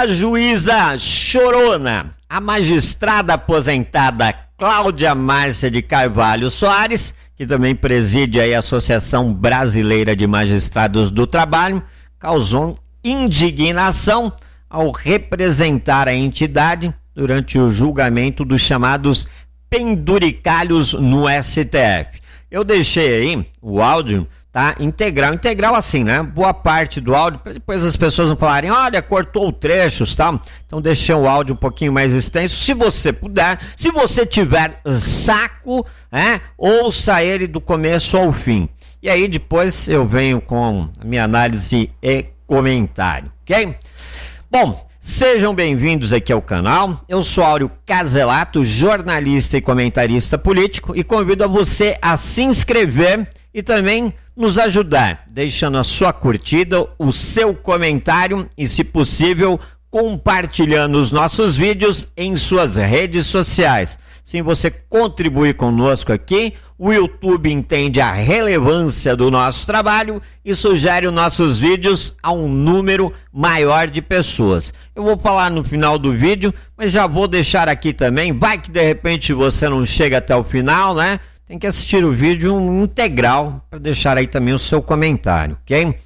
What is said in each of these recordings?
A juíza chorona, a magistrada aposentada Cláudia Márcia de Carvalho Soares, que também preside aí a Associação Brasileira de Magistrados do Trabalho, causou indignação ao representar a entidade durante o julgamento dos chamados penduricalhos no STF. Eu deixei aí o áudio, tá? Integral assim, né? Boa parte do áudio, para depois as pessoas não falarem, olha, cortou trechos, tá? Então deixei o áudio um pouquinho mais extenso. Se você puder, se você tiver saco, ouça ele do começo ao fim. E aí depois eu venho com a minha análise e comentário, ok? Bom, sejam bem-vindos aqui ao canal. Eu sou Áureo Caselato, jornalista e comentarista político, e convido a você a se inscrever e também nos ajudar, deixando a sua curtida, o seu comentário e, se possível, compartilhando os nossos vídeos em suas redes sociais. Se você contribuir conosco aqui, o YouTube entende a relevância do nosso trabalho e sugere os nossos vídeos a um número maior de pessoas. Eu vou falar no final do vídeo, mas já vou deixar aqui também, vai que de repente você não chega até o final, né? Tem que assistir o vídeo integral para deixar aí também o seu comentário, ok?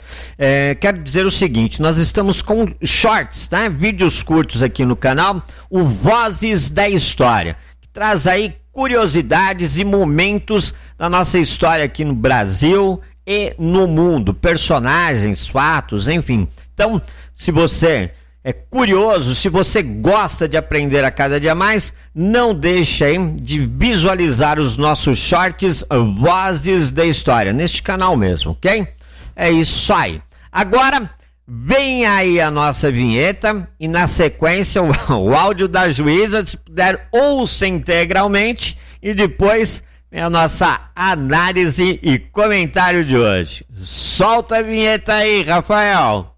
Quero dizer o seguinte, nós estamos com shorts, né? Vídeos curtos aqui no canal, o Vozes da História, que traz aí curiosidades e momentos da nossa história aqui no Brasil e no mundo, personagens, fatos, enfim. Então, se você é curioso, se você gosta de aprender a cada dia mais, não deixe aí de visualizar os nossos shorts Vozes da História, neste canal mesmo, ok? É isso aí. Agora, vem aí a nossa vinheta e na sequência o áudio da juíza, se puder, ouça integralmente e depois vem a nossa análise e comentário de hoje. Solta a vinheta aí, Rafael.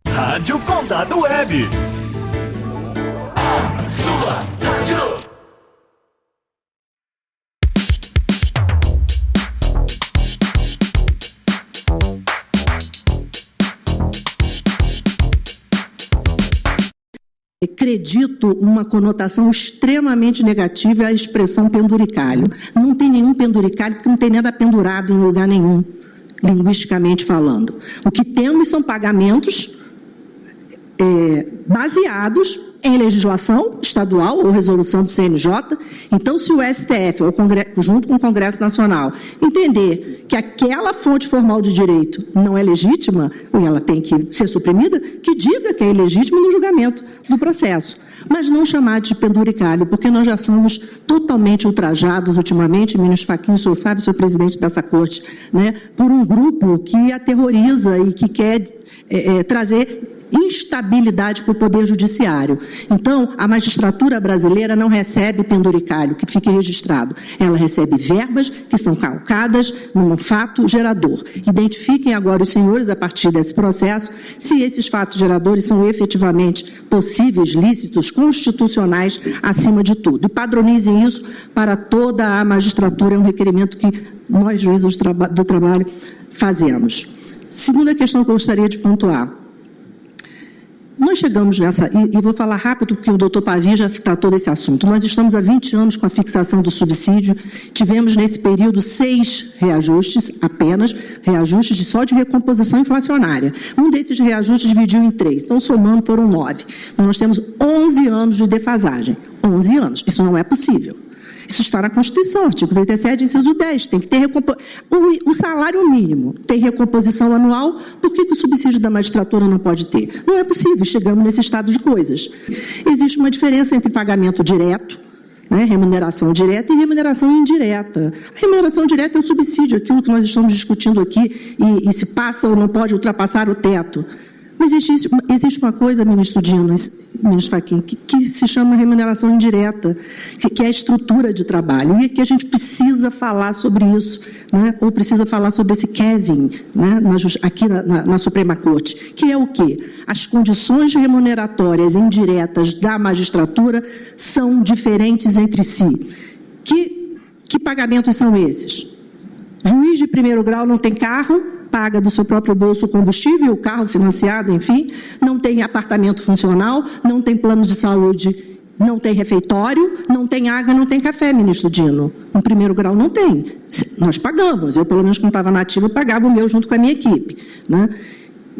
Rádio Condado Web. Sua rádio. Acredito uma conotação extremamente negativa à expressão penduricalho. Não tem nenhum penduricalho porque não tem nada pendurado em lugar nenhum, linguisticamente falando. O que temos são pagamentos baseados em legislação estadual ou resolução do CNJ. Então, se o STF, ou junto com o Congresso Nacional, entender que aquela fonte formal de direito não é legítima, ou ela tem que ser suprimida, que diga que é ilegítima no julgamento do processo. Mas não chamar de penduricalho, porque nós já somos totalmente ultrajados ultimamente, ministro Fachin, o senhor sabe, sou presidente dessa corte, né, por um grupo que aterroriza e que quer trazer instabilidade para o Poder Judiciário. Então, a magistratura brasileira não recebe penduricalho, que fique registrado. Ela recebe verbas que são calcadas num fato gerador. Identifiquem agora os senhores, a partir desse processo, se esses fatos geradores são efetivamente possíveis, lícitos, constitucionais, acima de tudo. E padronizem isso para toda a magistratura, é um requerimento que nós, juízes do trabalho, fazemos. Segunda questão que eu gostaria de pontuar. Nós chegamos nessa, e vou falar rápido porque o doutor Pavia já tratou desse assunto, nós estamos há 20 anos com a fixação do subsídio, tivemos nesse período 6 reajustes, apenas, reajustes só de recomposição inflacionária. Um desses reajustes dividiu em 3, então somando foram 9. Então nós temos 11 anos de defasagem, 11 anos, isso não é possível. Isso está na Constituição, artigo 37, inciso 10, tem que ter o salário mínimo tem recomposição anual, por que o subsídio da magistratura não pode ter? Não é possível, chegamos nesse estado de coisas. Existe uma diferença entre pagamento direto, né, remuneração direta e remuneração indireta. A remuneração direta é o subsídio, aquilo que nós estamos discutindo aqui, e se passa ou não pode ultrapassar o teto. Mas existe uma coisa, ministro Dino, ministro Fachin, que se chama remuneração indireta, que é a estrutura de trabalho, e que a gente precisa falar sobre isso, né? Ou precisa falar sobre esse Kevin, né? Aqui na Suprema Corte, que é o quê? As condições remuneratórias indiretas da magistratura são diferentes entre si. Que pagamentos são esses? Juiz de primeiro grau não tem carro, paga do seu próprio bolso o combustível, o carro financiado, enfim, não tem apartamento funcional, não tem plano de saúde, não tem refeitório, não tem água, não tem café, ministro Dino. No primeiro grau não tem. Nós pagamos. Eu, pelo menos, quando estava na ativa, pagava o meu junto com a minha equipe, né?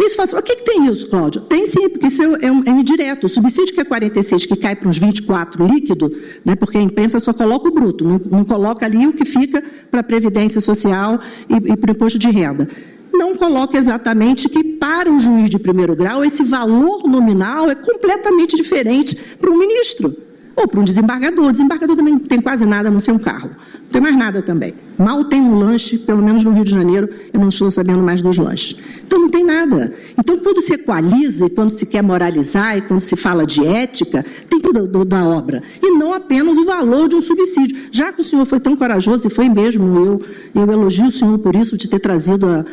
Isso fala assim, o que tem isso, Cláudio? Tem sim, porque isso é indireto. O subsídio que é 46, que cai para uns 24 líquido, né, porque a imprensa só coloca o bruto, não coloca ali o que fica para a Previdência Social e para o imposto de renda. Não coloca exatamente que, para o juiz de primeiro grau, esse valor nominal é completamente diferente para um ministro ou para um desembargador. O desembargador também não tem quase nada, a não ser um carro. Não tem mais nada também. Mal tem um lanche, pelo menos no Rio de Janeiro, eu não estou sabendo mais dos lanches. Então, não tem nada. Então, quando se equaliza e quando se quer moralizar e quando se fala de ética, tem tudo da obra. E não apenas o valor de um subsídio. Já que o senhor foi tão corajoso, e foi mesmo, eu elogio o senhor por isso, de ter trazido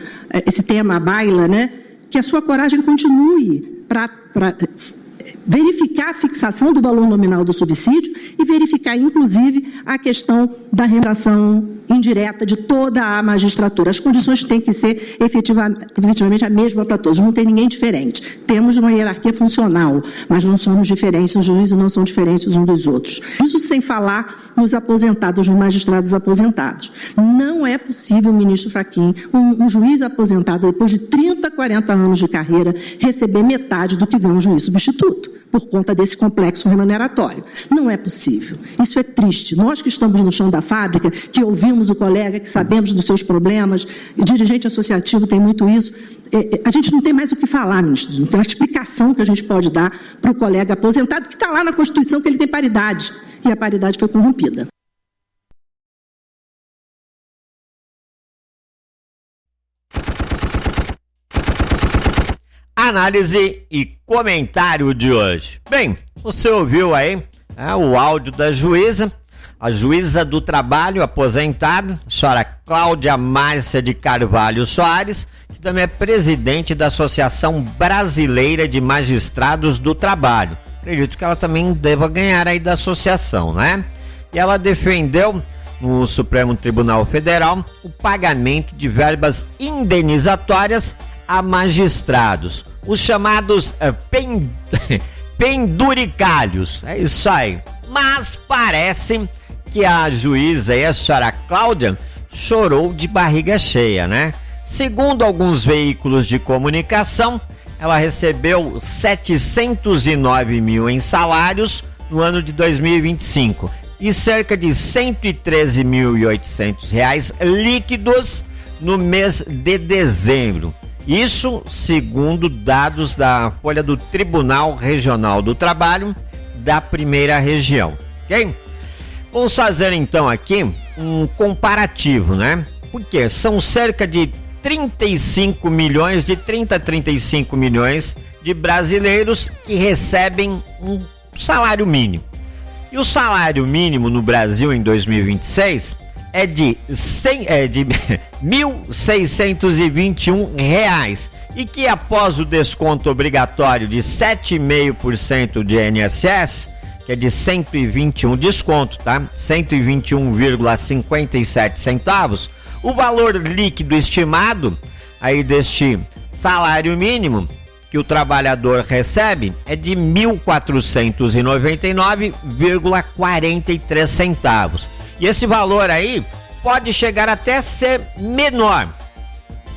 esse tema à baila, né? Que a sua coragem continue para verificar a fixação do valor nominal do subsídio e verificar, inclusive, a questão da remuneração indireta de toda a magistratura. As condições têm que ser efetivamente a mesma para todos, não tem ninguém diferente. Temos uma hierarquia funcional, mas não somos diferentes, os juízes não são diferentes uns dos outros. Isso sem falar nos aposentados, nos magistrados aposentados. Não é possível, ministro Fachin, um juiz aposentado, depois de 30, 40 anos de carreira, receber metade do que ganha um juiz substituto, por conta desse complexo remuneratório. Não é possível. Isso é triste. Nós que estamos no chão da fábrica, que ouvimos o colega, que sabemos dos seus problemas, e dirigente associativo tem muito isso, a gente não tem mais o que falar, ministro. Não tem uma explicação que a gente pode dar para o colega aposentado, que está lá na Constituição que ele tem paridade, e a paridade foi corrompida. Análise e comentário de hoje. Bem, você ouviu aí o áudio da juíza, a juíza do trabalho aposentada, a senhora Cláudia Márcia de Carvalho Soares, que também é presidente da Associação Brasileira de Magistrados do Trabalho. Acredito que ela também deva ganhar aí da associação, né? E ela defendeu no Supremo Tribunal Federal o pagamento de verbas indenizatórias a magistrados, os chamados penduricalhos. É isso aí. Mas parece que a juíza e a senhora Cláudia chorou de barriga cheia, né? Segundo alguns veículos de comunicação, ela recebeu 709 mil em salários no ano de 2025 e cerca de 113.800 reais líquidos no mês de dezembro. Isso segundo dados da folha do Tribunal Regional do Trabalho da Primeira Região, ok? Vamos fazer então aqui um comparativo, né? Porque são cerca de 35 milhões, de 30 a 35 milhões de brasileiros que recebem um salário mínimo. E o salário mínimo no Brasil em 2026 é de R$ 1.621 e que após o desconto obrigatório de 7,5% de INSS, que é de 121 desconto, tá? 121,57 centavos, o valor líquido estimado aí deste salário mínimo que o trabalhador recebe é de R$ 1.499,43 centavos. E esse valor aí pode chegar até ser menor,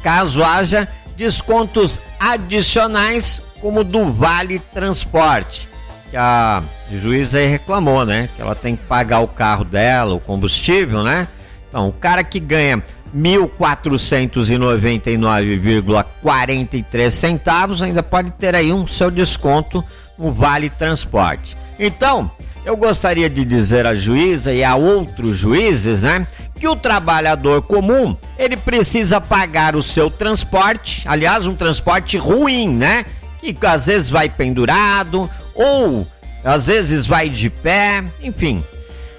caso haja descontos adicionais, como do Vale Transporte, que a juíza aí reclamou, né? Que ela tem que pagar o carro dela, o combustível, né? Então, o cara que ganha R$ 1.499,43 centavos ainda pode ter aí um seu desconto no Vale Transporte. Então, eu gostaria de dizer à juíza e a outros juízes, né, que o trabalhador comum, ele precisa pagar o seu transporte, aliás, um transporte ruim, né, que às vezes vai pendurado ou às vezes vai de pé, enfim.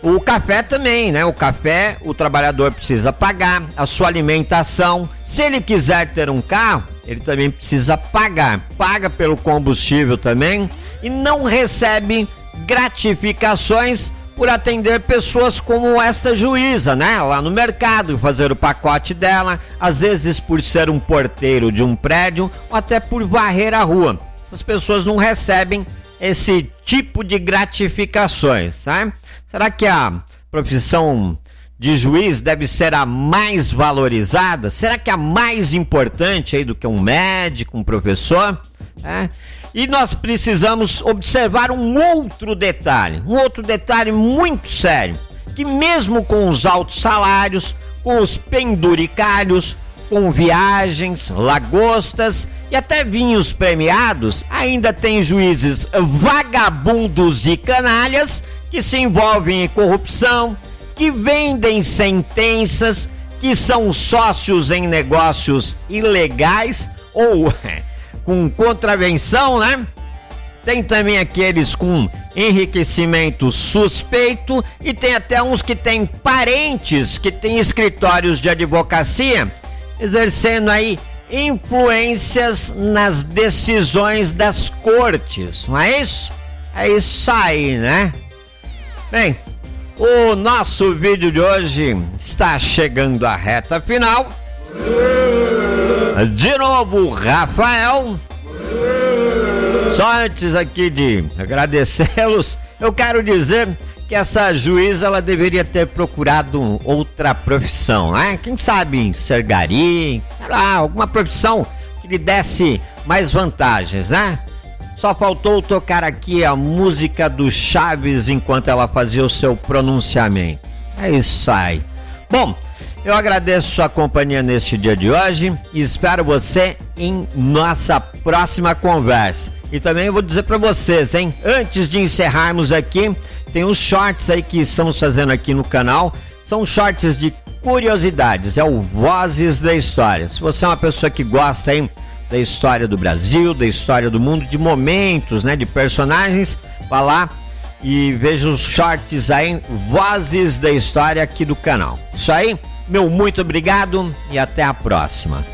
O café também, né, o café o trabalhador precisa pagar, a sua alimentação. Se ele quiser ter um carro, ele também precisa pagar, paga pelo combustível também e não recebe gratificações por atender pessoas como esta juíza, né? Lá no mercado, fazer o pacote dela, às vezes por ser um porteiro de um prédio ou até por varrer a rua. Essas pessoas não recebem esse tipo de gratificações, tá? Será que a profissão de juiz deve ser a mais valorizada? Será que é a mais importante aí do que um médico, um professor? E nós precisamos observar um outro detalhe muito sério, que mesmo com os altos salários, com os penduricários, com viagens, lagostas e até vinhos premiados, ainda tem juízes vagabundos e canalhas que se envolvem em corrupção, que vendem sentenças, que são sócios em negócios ilegais ou com contravenção, né? Tem também aqueles com enriquecimento suspeito e tem até uns que têm parentes que têm escritórios de advocacia exercendo aí influências nas decisões das cortes, não é isso? É isso aí, né? Bem, o nosso vídeo de hoje está chegando à reta final. De novo, Rafael. Só antes aqui de agradecê-los, eu quero dizer que essa juíza ela deveria ter procurado outra profissão, né? Quem sabe ser gari, sei lá, alguma profissão que lhe desse mais vantagens, né? Só faltou tocar aqui a música do Chaves enquanto ela fazia o seu pronunciamento. É isso aí. Bom, eu agradeço sua companhia neste dia de hoje e espero você em nossa próxima conversa. E também vou dizer para vocês, hein? Antes de encerrarmos aqui, tem uns shorts aí que estamos fazendo aqui no canal. São shorts de curiosidades, é o Vozes da História. Se você é uma pessoa que gosta, hein, da história do Brasil, da história do mundo, de momentos, né, de personagens, vá lá e veja os shorts aí, Vozes da História aqui do canal. Isso aí, meu muito obrigado e até a próxima.